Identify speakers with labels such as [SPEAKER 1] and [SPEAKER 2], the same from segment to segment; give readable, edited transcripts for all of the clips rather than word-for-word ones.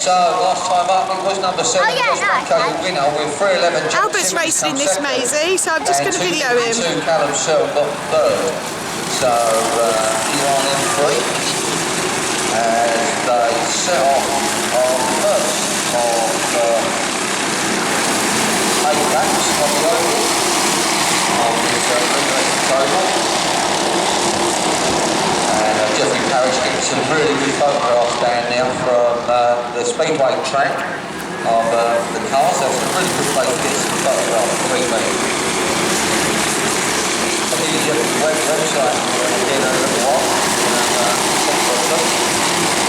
[SPEAKER 1] So last time up it was number 7, Josh Macko, the winner with 3:11.
[SPEAKER 2] Albert's racing in this, Maisie, so I'm just going to video him.
[SPEAKER 1] 2 Callum Searle got third. So he's on M3 as they set off on first of 8 laps on the oval on this total. And Jeffrey Parrish getting some really good photographs down now from the speedway track of the cars. That's a really good place to get some photographs, believe me. I think you have the website again in a little while.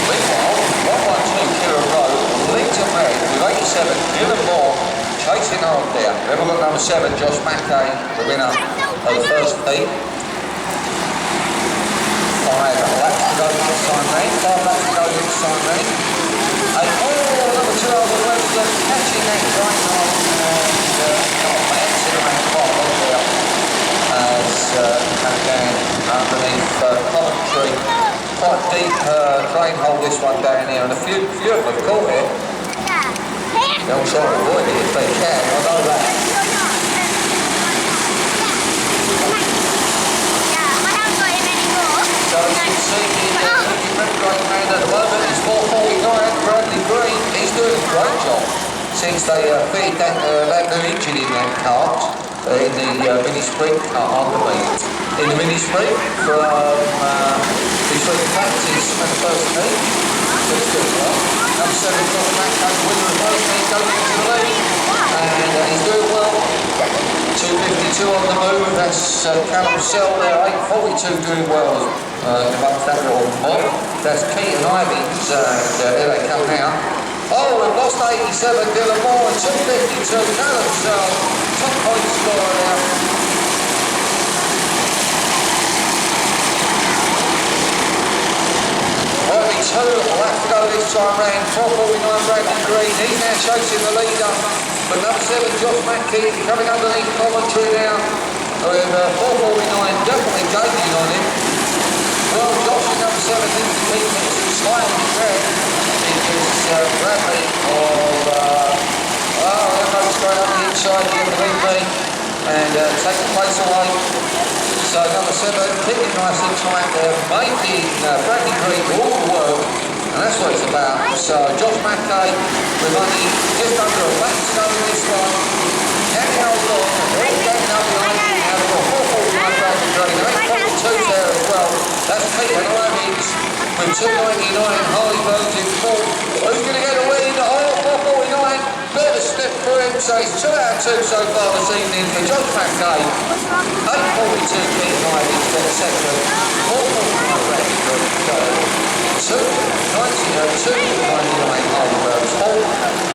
[SPEAKER 1] Meanwhile, 112 Kira Road leads a man with 87 Dylan Moore chasing on there. Then we've got number 7, Josh Mackay, the winner of the first heat. 5 laps to go this time round. 5 laps to go this time round. Number 2 over Webster catching that right now and bouncing around quite well there as come down underneath Coventry. Quite deep drain hole this one down here, and a few of them have caught it. They'll try to avoid it if they can, I know that. So as you can see here, looking very great man at the moment. It's 4:49, Bradley Green. He's doing a great job since they fitted that new engine in that car, in the mini sprint car, I believe. In the mini sprint from between the practice and the first heat. So it's good well. Number 7, Josh Macko, winner of the first heat, going into the lead. And he's doing well. 252 on the move, that's Callum Searle there, 842 doing well amongst that little mob. That's Keaton Ivings, and here they come now. Oh, we've lost 87, Dylan Moore, 252, Callum Searle, top point scorer now. Only 2 left to go this time round, 4:49 Bradley Green, he's now chasing the leader. But number 7, Josh Mackay, coming underneath Coventry now with 4:49, definitely gaining on him. Well, Josh is number 7 needs to keep it slightly red because Bradley everyone's going up the inside here, believe me, and take the place away. So number 7, keeping nice and tight there, making Bradley Green do all the work. And that's what it's about. So Josh Mackay with only just under a lap to go in this one. Can he hold on? They're all getting up behind him now. They've got 4:49 Bradley Green. They're 8:42 there as well. That's Keaton Ivings with 2:99 Harley Virgin 4. Who's going to get a win? Oh, 4:49. Bit of a step for him. So it's 2 out of 2 so far this evening for Josh Mackay. 8:42 Keaton Ivings for the second. 4:49 Bradley Green. 2:92